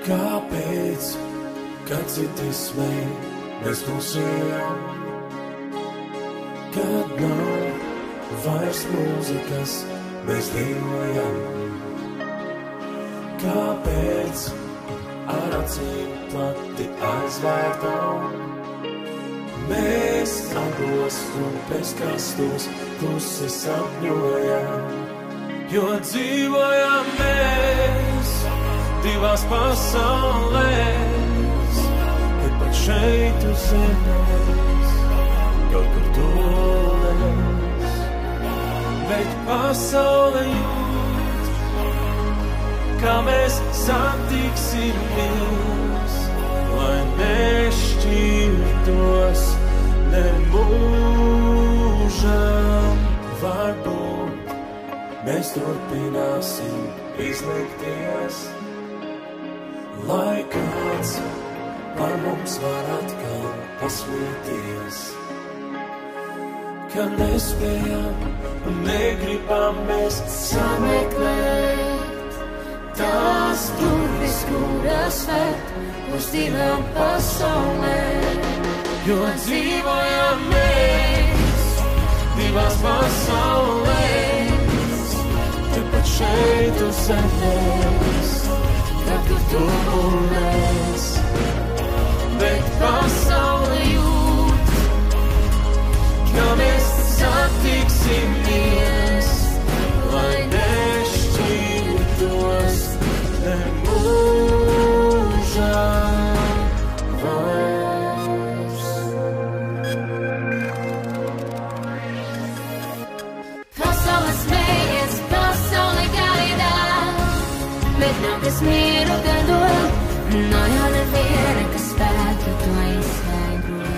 Kāpēc, kad citi smēj, mēs klusējam? Kad nav vairs mūzikas, mēs dejojam. Kāpēc ar acīm plati aizvērtām? Mēs abos upes krastos klusi sapņojam, jo dzīvojam mēs divās pasaulēs, bet pat šeit uz zemes kaut kur tuvojas, bet pasaule jūt, kā mēs satiksimies, lai nešķirtos nemūžam. Varbūt mēs turpināsim izlikties, lai kāds par mums var atkal pasmieties, ka nespējam un negribam mēs sameklēt tās durvis, kuras ved uz divām pasaulēm, jo dzīvojam mēs divās pasaulēs, tepat šeit uz zemes, kad kur tuvojas, bet pasaule jūt, ka mēs satiksimies, lai nešķirtos nemūžam vairs. Pasaule smējas, pasaule gaidā, bet nav kas mieru gado, nav jau neviena, kas spētu to izskaidrot.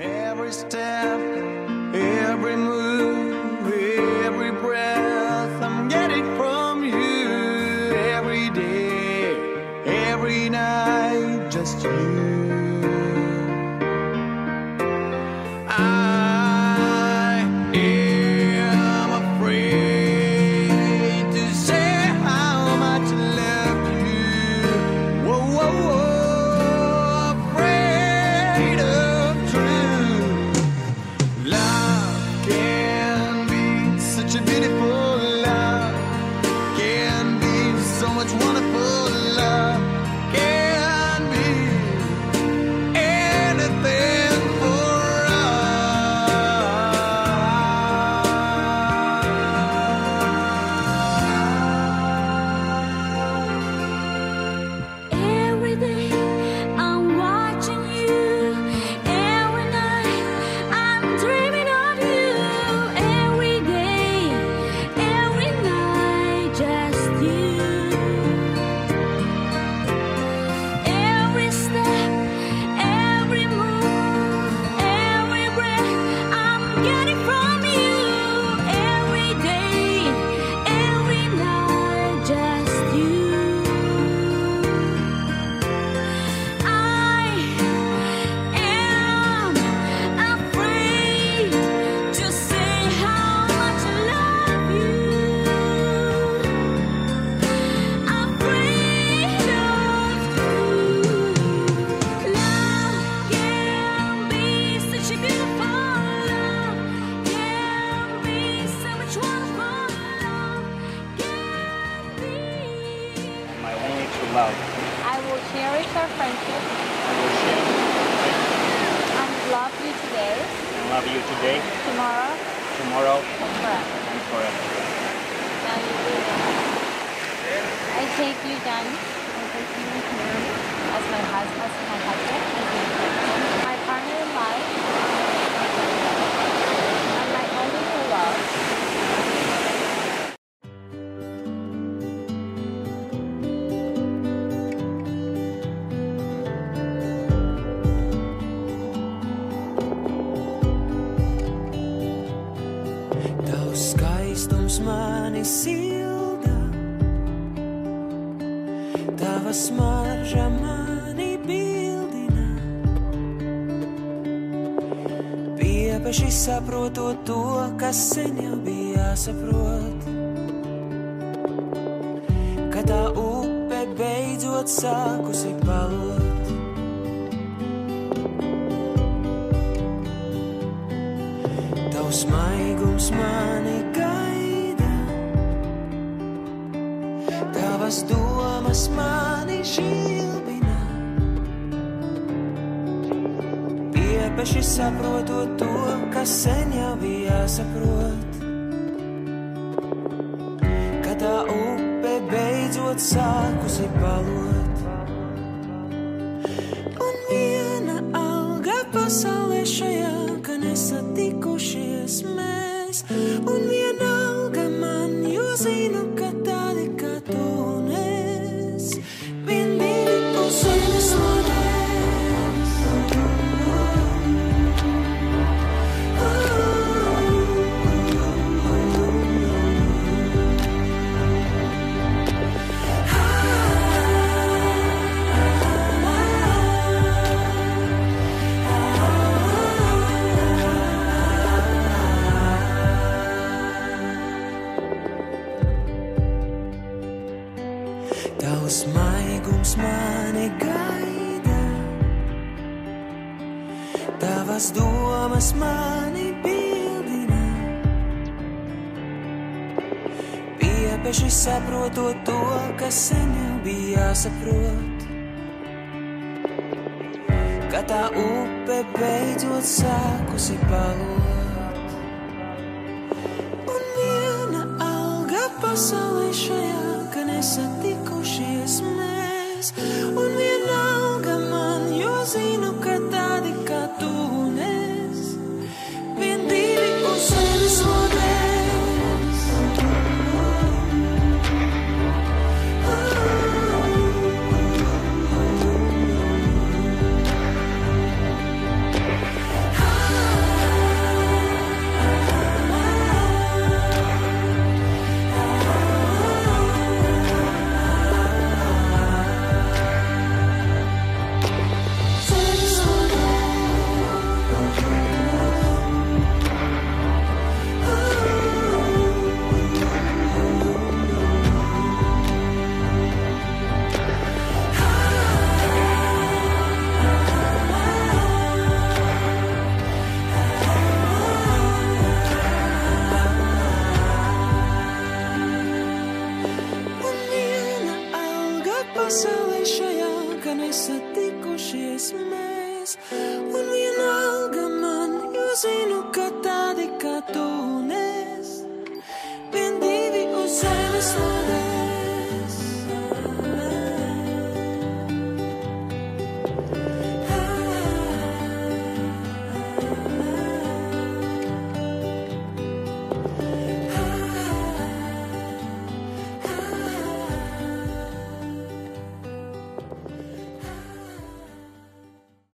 Every step, every move, every breath I'm getting from you. Every day, every night, just you. I am afraid to say how much I love you. Whoa, whoa, whoa, afraid of truth. Love can be such a beautiful love, can be so much wonderful love, can be cherish our friendship I will share and love you today, and love you today, tomorrow, tomorrow, and forever. and forever. Now you do it. I take you, Danny, as my husband, my partner in life, and my only true love. Tavs skaistums mani silda, tava smarža mani bildina. Piepeši saprotot to, kas sen jau bija jāsaprot, ka tā upe beidzot sākusi palot. Tavs maigums mani gaida, tavas domas mani žilbina. Piepeši saprotot to, kas sen jau bija jāsaprot, ka tā upe beidzot sākusi palot. Un viena alga pasaulē šajā, ka nesatikušies mēs, un vienalga man, jo zinu, ka tādi kā tu un es, vien divi uz zemes lodēs. Tavs maigums mani gaida, tavas domas mani bildina. Piepeši saprotot to, kas sen jau bija jāsaprot, ka tā upe beidzot sākusi palot. Un viena alga pasaulē šajā, ka nesatikušies mēs, un vienalga man, jo zinu, ka tādi kā tu un es, vien divi uz zemes lodēs. Pasaulē šajā, ka nesatikušies mēs, un vienalga man, jo zinu, ka tādi kā tu un es, vien divi uz zemes lodēs.